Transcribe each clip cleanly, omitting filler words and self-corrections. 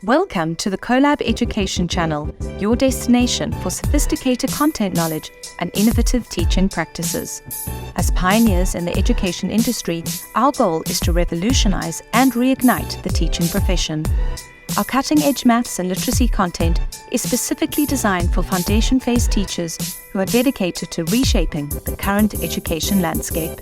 Welcome to the Collab Education channel, your destination for sophisticated content knowledge and innovative teaching practices. As pioneers in the education industry, our goal is to revolutionize and reignite the teaching profession. Our cutting-edge maths and literacy content is specifically designed for foundation phase teachers who are dedicated to reshaping the current education landscape.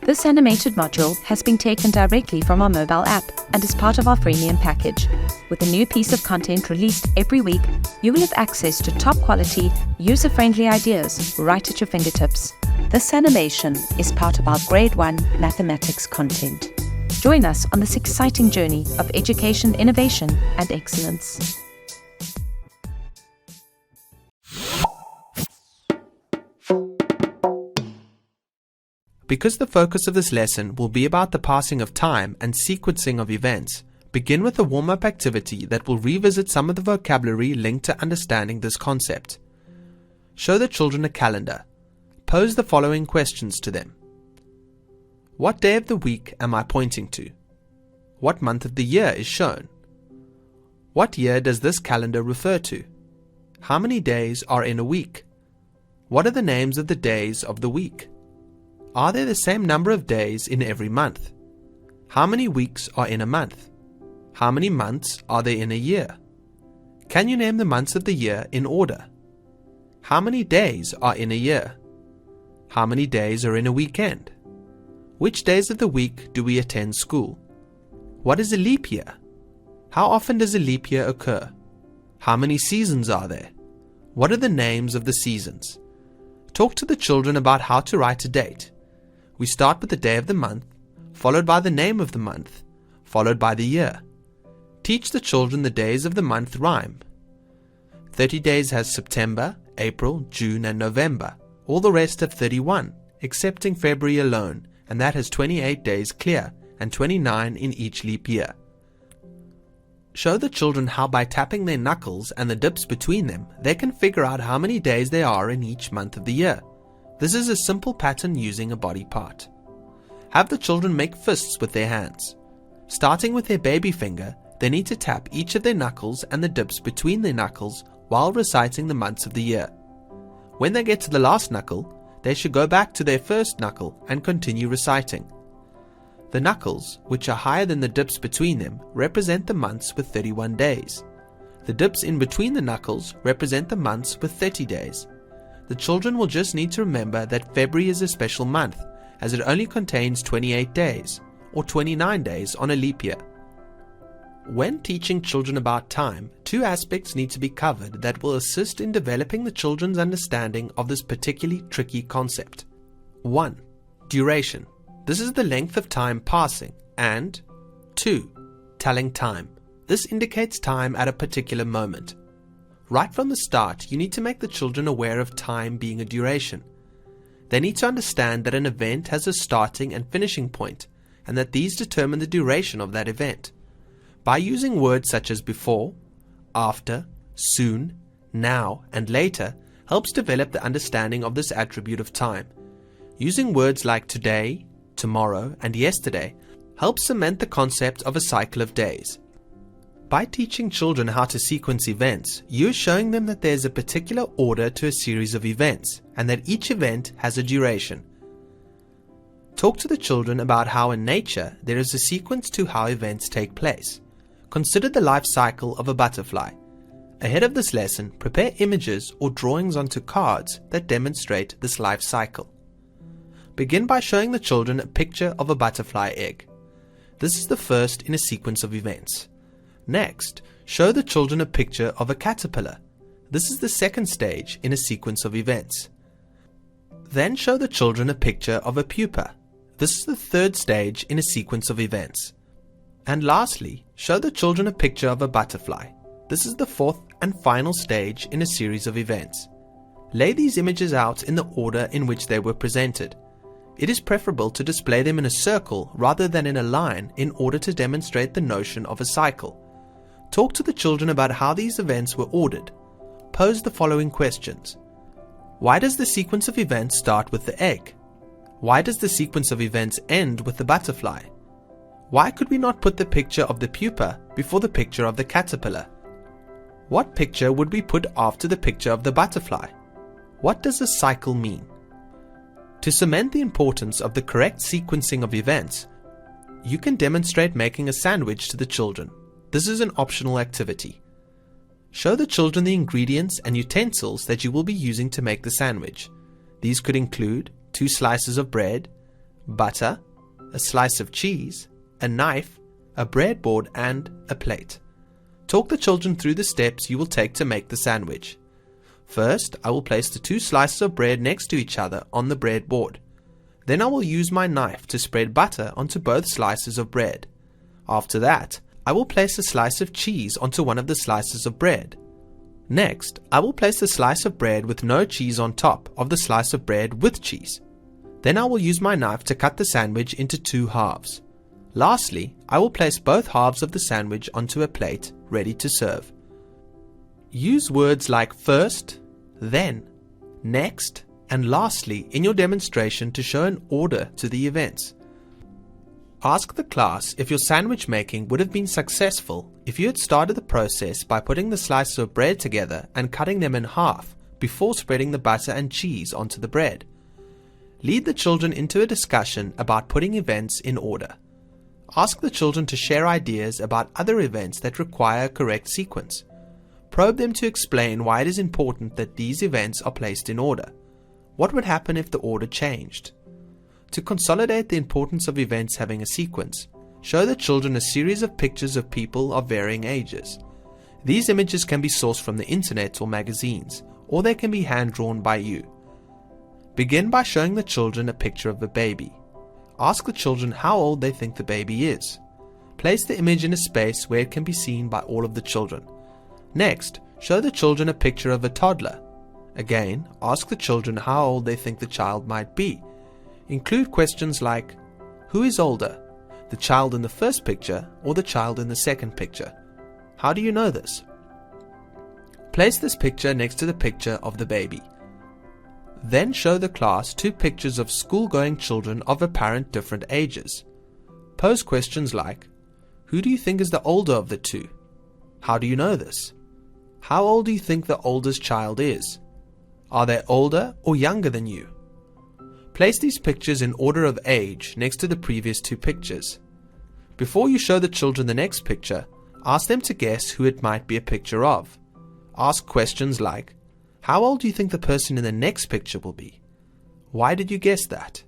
This animated module has been taken directly from our mobile app and is part of our freemium package. With a new piece of content released every week, you will have access to top quality, user-friendly ideas right at your fingertips. This animation is part of our Grade 1 mathematics content. Join us on this exciting journey of education innovation and excellence. Because the focus of this lesson will be about the passing of time and sequencing of events, begin with a warm-up activity that will revisit some of the vocabulary linked to understanding this concept. Show the children a calendar. Pose the following questions to them. What day of the week am I pointing to? What month of the year is shown? What year does this calendar refer to? How many days are in a week? What are the names of the days of the week? Are there the same number of days in every month? How many weeks are in a month? How many months are there in a year? Can you name the months of the year in order? How many days are in a year? How many days are in a weekend? Which days of the week do we attend school? What is a leap year? How often does a leap year occur? How many seasons are there? What are the names of the seasons? Talk to the children about how to write a date. We start with the day of the month, followed by the name of the month, followed by the year. Teach the children the days of the month rhyme. 30 days has September, April, June and November. All the rest have 31, excepting February alone, and that has 28 days clear and 29 in each leap year. Show the children how by tapping their knuckles and the dips between them, they can figure out how many days there are in each month of the year. This is a simple pattern using a body part. Have the children make fists with their hands. Starting with their baby finger, they need to tap each of their knuckles and the dips between their knuckles while reciting the months of the year. When they get to the last knuckle, they should go back to their first knuckle and continue reciting. The knuckles, which are higher than the dips between them, represent the months with 31 days. The dips in between the knuckles represent the months with 30 days. The children will just need to remember that February is a special month, as it only contains 28 days, or 29 days on a leap year. When teaching children about time, two aspects need to be covered that will assist in developing the children's understanding of this particularly tricky concept. 1. Duration. This is the length of time passing, and 2. Telling time. This indicates time at a particular moment. Right from the start, you need to make the children aware of time being a duration. They need to understand that an event has a starting and finishing point, and that these determine the duration of that event. By using words such as before, after, soon, now, and later helps develop the understanding of this attribute of time. Using words like today, tomorrow, and yesterday helps cement the concept of a cycle of days. By teaching children how to sequence events, you are showing them that there is a particular order to a series of events, and that each event has a duration. Talk to the children about how in nature there is a sequence to how events take place. Consider the life cycle of a butterfly. Ahead of this lesson, prepare images or drawings onto cards that demonstrate this life cycle. Begin by showing the children a picture of a butterfly egg. This is the first in a sequence of events. Next, show the children a picture of a caterpillar. This is the second stage in a sequence of events. Then show the children a picture of a pupa. This is the third stage in a sequence of events. And lastly, show the children a picture of a butterfly. This is the fourth and final stage in a series of events. Lay these images out in the order in which they were presented. It is preferable to display them in a circle rather than in a line in order to demonstrate the notion of a cycle. Talk to the children about how these events were ordered. Pose the following questions. Why does the sequence of events start with the egg? Why does the sequence of events end with the butterfly? Why could we not put the picture of the pupa before the picture of the caterpillar? What picture would we put after the picture of the butterfly? What does a cycle mean? To cement the importance of the correct sequencing of events, you can demonstrate making a sandwich to the children. This is an optional activity. Show the children the ingredients and utensils that you will be using to make the sandwich. These could include 2 slices of bread, butter, a slice of cheese, a knife, a breadboard, and a plate. Talk the children through the steps you will take to make the sandwich. First, I will place the 2 slices of bread next to each other on the breadboard. Then I will use my knife to spread butter onto both slices of bread. After that, I will place a slice of cheese onto one of the slices of bread. Next, I will place the slice of bread with no cheese on top of the slice of bread with cheese. Then I will use my knife to cut the sandwich into 2 halves. Lastly, I will place both halves of the sandwich onto a plate ready to serve. Use words like first, then, next, and lastly in your demonstration to show an order to the events. Ask the class if your sandwich making would have been successful if you had started the process by putting the slices of bread together and cutting them in half before spreading the butter and cheese onto the bread. Lead the children into a discussion about putting events in order. Ask the children to share ideas about other events that require a correct sequence. Probe them to explain why it is important that these events are placed in order. What would happen if the order changed? To consolidate the importance of events having a sequence, show the children a series of pictures of people of varying ages. These images can be sourced from the internet or magazines, or they can be hand-drawn by you. Begin by showing the children a picture of a baby. Ask the children how old they think the baby is. Place the image in a space where it can be seen by all of the children. Next, show the children a picture of a toddler. Again, ask the children how old they think the child might be. Include questions like, who is older, the child in the first picture or the child in the second picture? How do you know this? Place this picture next to the picture of the baby. Then show the class 2 pictures of school-going children of apparent different ages. Pose questions like, who do you think is the older of the 2? How do you know this? How old do you think the oldest child is? Are they older or younger than you? Place these pictures in order of age next to the previous 2 pictures. Before you show the children the next picture, ask them to guess who it might be a picture of. Ask questions like, how old do you think the person in the next picture will be? Why did you guess that?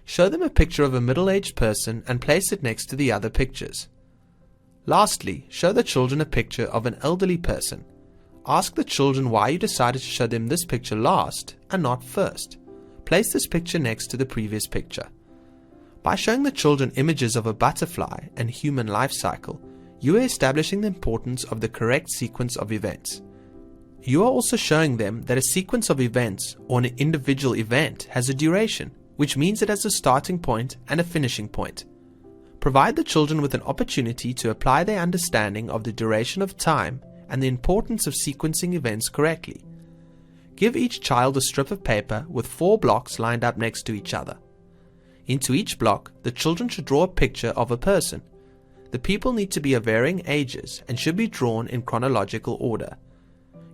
Show them a picture of a middle-aged person and place it next to the other pictures. Lastly, show the children a picture of an elderly person. Ask the children why you decided to show them this picture last and not first. Place this picture next to the previous picture. By showing the children images of a butterfly and human life cycle, you are establishing the importance of the correct sequence of events. You are also showing them that a sequence of events or an individual event has a duration, which means it has a starting point and a finishing point. Provide the children with an opportunity to apply their understanding of the duration of time and the importance of sequencing events correctly. Give each child a strip of paper with 4 blocks lined up next to each other. Into each block, the children should draw a picture of a person. The people need to be of varying ages and should be drawn in chronological order.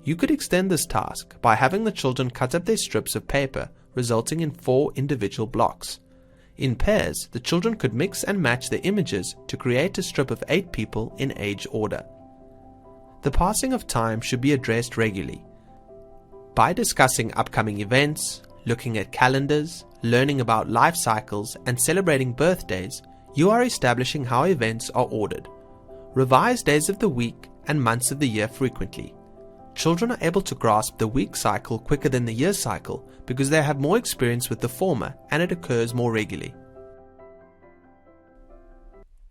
You could extend this task by having the children cut up their strips of paper, resulting in 4 individual blocks. In pairs, the children could mix and match the images to create a strip of 8 people in age order. The passing of time should be addressed regularly. By discussing upcoming events, looking at calendars, learning about life cycles, and celebrating birthdays, you are establishing how events are ordered. Revise days of the week and months of the year frequently. Children are able to grasp the week cycle quicker than the year cycle because they have more experience with the former and it occurs more regularly.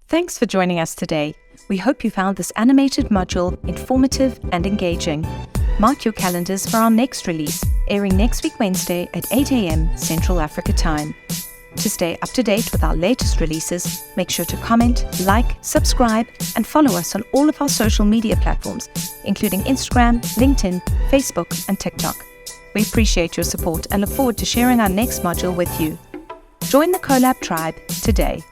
Thanks for joining us today. We hope you found this animated module informative and engaging. Mark your calendars for our next release, airing next week Wednesday at 8 a.m. Central Africa Time. To stay up to date with our latest releases, make sure to comment, like, subscribe, and follow us on all of our social media platforms, including Instagram, LinkedIn, Facebook, and TikTok. We appreciate your support and look forward to sharing our next module with you. Join the Collab tribe today.